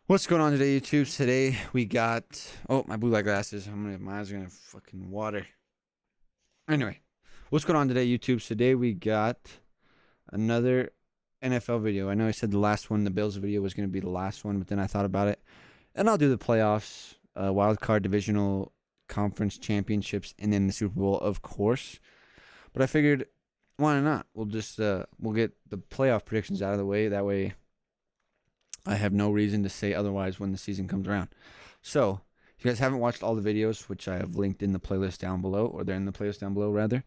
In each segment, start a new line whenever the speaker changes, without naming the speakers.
What's going on today, YouTube? Today we got my blue light glasses. My eyes are gonna fucking water. Anyway, what's going on today, YouTube? Today we got another NFL video. I know I said the last one, the Bills video, was gonna be the last one, but then I thought about it, and I'll do the playoffs, wild card, divisional, conference championships, and then the Super Bowl, of course. But I figured, why not? We'll get the playoff predictions out of the way. That way, I have no reason to say otherwise when the season comes around. So, if you guys haven't watched all the videos, which I have linked in the playlist down below, or they're in the playlist down below, rather,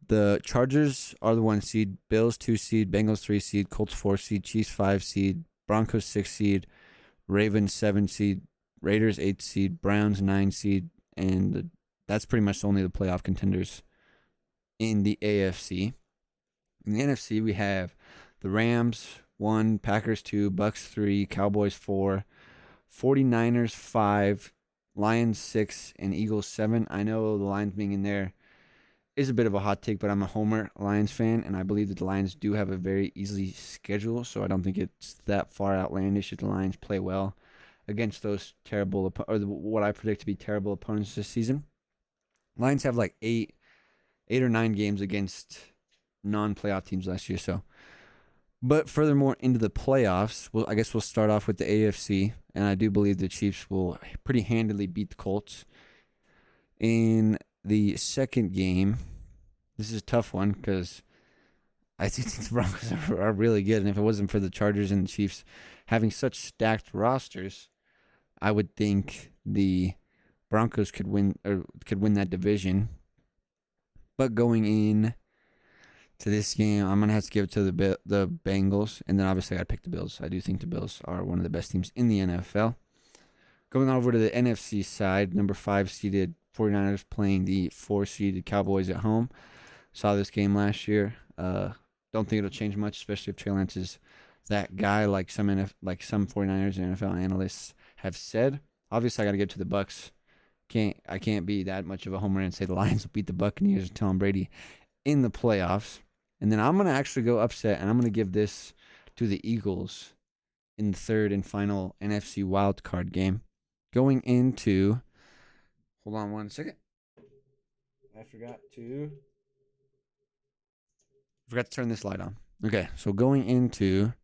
the Chargers are the 1 seed, Bills 2 seed, Bengals 3 seed, Colts 4 seed, Chiefs 5 seed, Broncos 6 seed, Ravens 7 seed, Raiders 8 seed, Browns 9 seed, and that's pretty much only the playoff contenders in the AFC. In the NFC, we have the Rams 1, Packers 2, Bucks 3, Cowboys 4, 49ers 5, Lions 6, and Eagles 7. I know the Lions being in there is a bit of a hot take, but I'm a Homer Lions fan, and I believe that the Lions do have a very easy schedule, so I don't think it's that far outlandish if the Lions play well against those terrible, or what I predict to be terrible opponents this season. Lions have like eight or nine games against non-playoff teams last year, so. But furthermore, into the playoffs, I guess we'll start off with the AFC, and I do believe the Chiefs will pretty handily beat the Colts. In the second game, this is a tough one because I think the Broncos are really good, and if it wasn't for the Chargers and the Chiefs having such stacked rosters, I would think the Broncos could win that division. But going in to this game, I'm gonna have to give it to the Bengals, and then obviously I pick the Bills. I do think the Bills are one of the best teams in the NFL. Going over to the NFC side, number 5 seeded 49ers playing the 4 seeded Cowboys at home. Saw this game last year. Don't think it'll change much, especially if Trey Lance is that guy, like some 49ers and NFL analysts have said. Obviously, I got to give it to the Bucks. I can't be that much of a homer and say the Lions will beat the Buccaneers and Tom Brady in the playoffs. And then I'm going to actually go upset, and I'm going to give this to the Eagles in the third and final NFC wildcard game. Going into, hold on one second. I forgot to turn this light on. Okay, so going into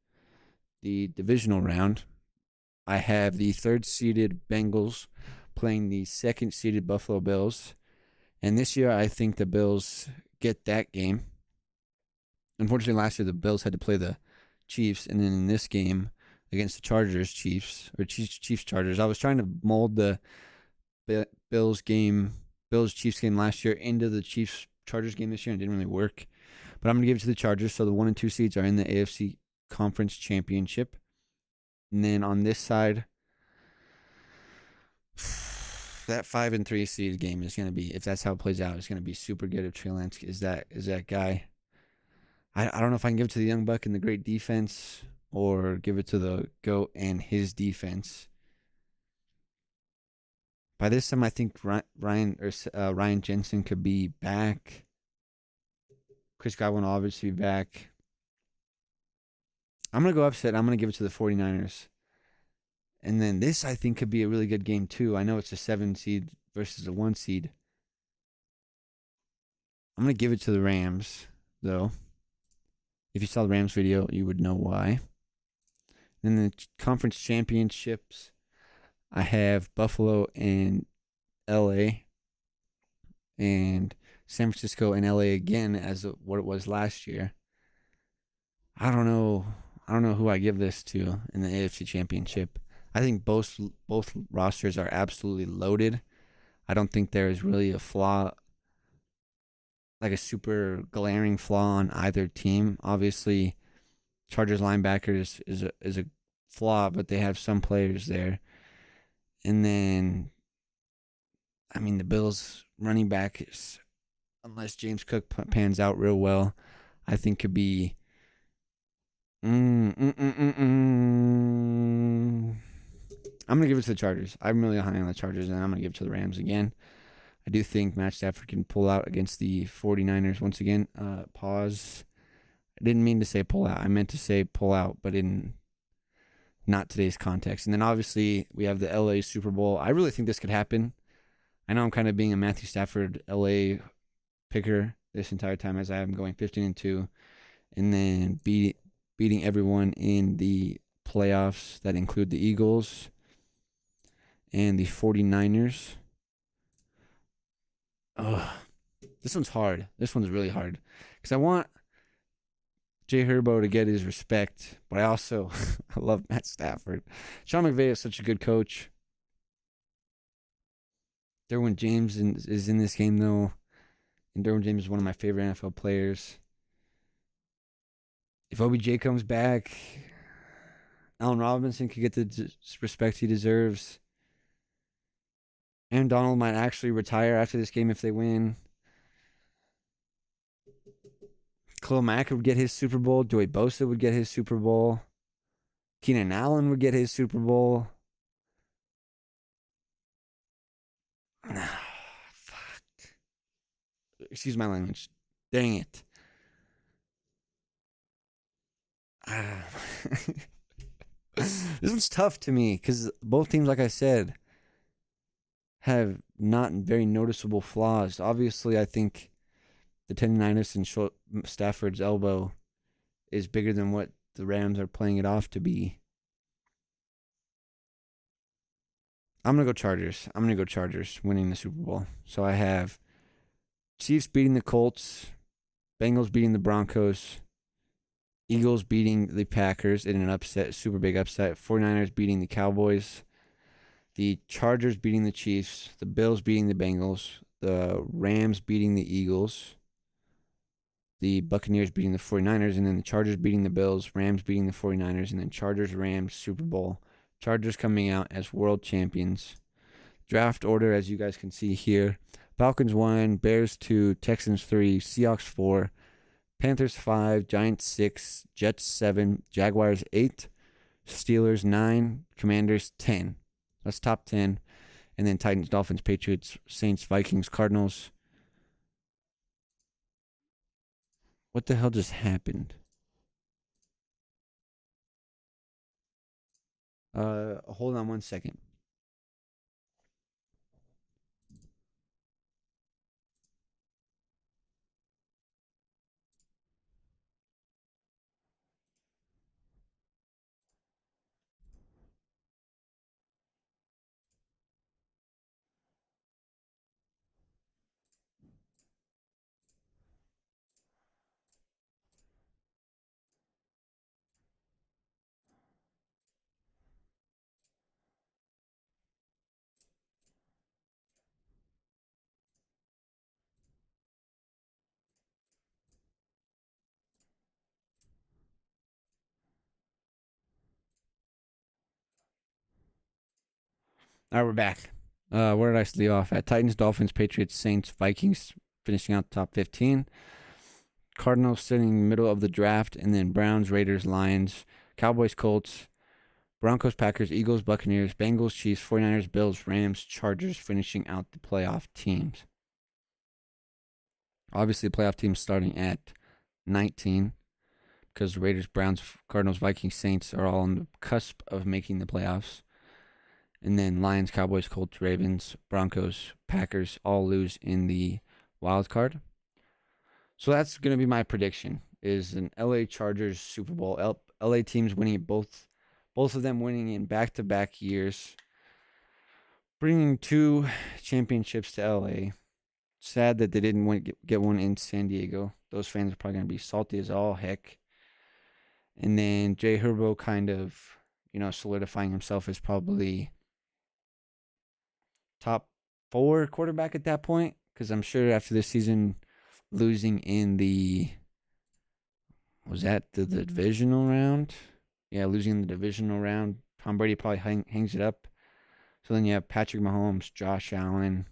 the divisional round, I have the third-seeded Bengals playing the second-seeded Buffalo Bills. And this year, I think the Bills get that game. Unfortunately, last year the Bills had to play the Chiefs, and then in this game against the Chargers, Chiefs Chargers, I was trying to mold the Bills Chiefs game last year into the Chiefs Chargers game this year, and it didn't really work. But I'm gonna give it to the Chargers. So the 1 and 2 seeds are in the AFC Conference Championship, and then on this side, that 5 and 3 seed game is gonna be, if that's how it plays out, it's gonna be super good if Trey Lance is that guy. I don't know if I can give it to the young buck and the great defense, or give it to the GOAT and his defense. By this time, I think Ryan Jensen could be back. Chris Godwin will obviously be back. I'm going to go upset. I'm going to give it to the 49ers. And then this, I think, could be a really good game, too. I know it's a 7 seed versus a 1 seed. I'm going to give it to the Rams, though. If you saw the Rams video, you would know why. Then the conference championships, I have Buffalo and LA, and San Francisco and LA again as what it was last year. I don't know who I give this to in the AFC Championship. I think both rosters are absolutely loaded. I don't think there is really a flaw, like a super glaring flaw on either team. Obviously, Chargers linebackers is a flaw, but they have some players there. And then, I mean, the Bills running back is, unless James Cook pans out real well, I think could be. I'm gonna give it to the Chargers. I'm really high on the Chargers, and I'm gonna give it to the Rams again. I do think Matt Stafford can pull out against the 49ers once again. Pause. I didn't mean to say pull out. I meant to say pull out, but in not today's context. And then obviously we have the LA Super Bowl. I really think this could happen. I know I'm kind of being a Matthew Stafford LA picker this entire time as I am going 15-2, and then beating everyone in the playoffs that include the Eagles and the 49ers. Ugh. This one's hard. This one's really hard because I want Jay Herbo to get his respect, but I also I love Matt Stafford. Sean McVay is such a good coach. Derwin James is in this game though, and Derwin James is one of my favorite NFL players. If OBJ comes back, Allen Robinson could get the respect he deserves. Aaron Donald might actually retire after this game if they win. Khalil Mack would get his Super Bowl. Joey Bosa would get his Super Bowl. Keenan Allen would get his Super Bowl. Fuck. Excuse my language. Dang it. This one's tough to me because both teams, like I said, have not very noticeable flaws. Obviously, I think the tendonitis in Stafford's elbow is bigger than what the Rams are playing it off to be. I'm going to go Chargers. I'm going to go Chargers winning the Super Bowl. So I have Chiefs beating the Colts, Bengals beating the Broncos, Eagles beating the Packers in an upset, super big upset, 49ers beating the Cowboys, the Chargers beating the Chiefs, the Bills beating the Bengals, the Rams beating the Eagles, the Buccaneers beating the 49ers, and then the Chargers beating the Bills, Rams beating the 49ers, and then Chargers, Rams, Super Bowl. Chargers coming out as world champions. Draft order, as you guys can see here. Falcons 1, Bears 2, Texans 3, Seahawks 4, Panthers 5, Giants 6, Jets 7, Jaguars 8, Steelers 9, Commanders 10. That's top 10. And then Titans, Dolphins, Patriots, Saints, Vikings, Cardinals. What the hell just happened? Hold on one second. All right, we're back. Where did I leave off at? Titans, Dolphins, Patriots, Saints, Vikings finishing out the top 15. Cardinals sitting in the middle of the draft, and then Browns, Raiders, Lions, Cowboys, Colts, Broncos, Packers, Eagles, Buccaneers, Bengals, Chiefs, 49ers, Bills, Rams, Chargers finishing out the playoff teams. Obviously, the playoff teams starting at 19 because Raiders, Browns, Cardinals, Vikings, Saints are all on the cusp of making the playoffs. And then Lions, Cowboys, Colts, Ravens, Broncos, Packers all lose in the wild card. So that's going to be my prediction is an LA Chargers Super Bowl. LA teams winning both of them winning in back-to-back years, bringing 2 championships to LA. Sad that they didn't get one in San Diego. Those fans are probably going to be salty as all heck. And then Jay Herbo kind of, solidifying himself as probably top 4 quarterback at that point. Because I'm sure after this season, losing in the divisional round? Yeah, losing in the divisional round. Tom Brady probably hangs it up. So then you have Patrick Mahomes, Josh Allen.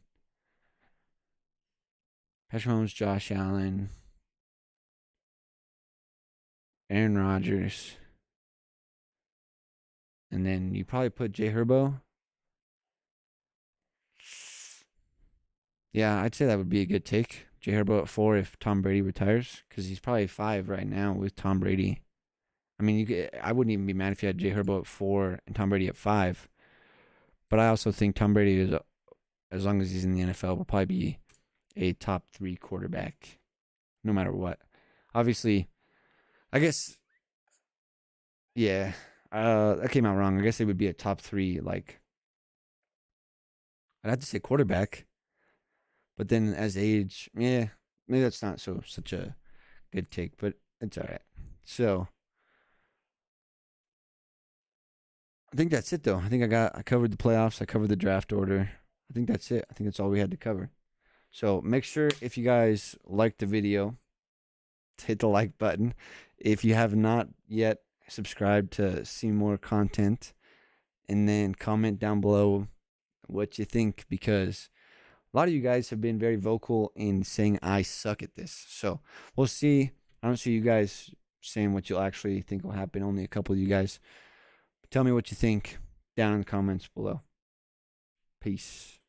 Aaron Rodgers. And then you probably put Jay Herbo. Yeah, I'd say that would be a good take. Jay Herbo at 4 if Tom Brady retires. Because he's probably 5 right now with Tom Brady. I mean, I wouldn't even be mad if you had Jay Herbo at 4 and Tom Brady at 5. But I also think Tom Brady is, as long as he's in the NFL, will probably be a top 3 quarterback, no matter what. Obviously, I guess, yeah, that came out wrong. I guess it would be a top 3, like, I'd have to say quarterback. But then as age, yeah, maybe that's not such a good take, but it's all right. So I think that's it, though. I think I covered the playoffs. I covered the draft order. I think that's it. I think that's all we had to cover. So make sure, if you guys liked the video, to hit the like button. If you have not yet subscribed to see more content, and then comment down below what you think, because a lot of you guys have been very vocal in saying I suck at this. So we'll see. I don't see you guys saying what you'll actually think will happen. Only a couple of you guys. Tell me what you think down in the comments below. Peace.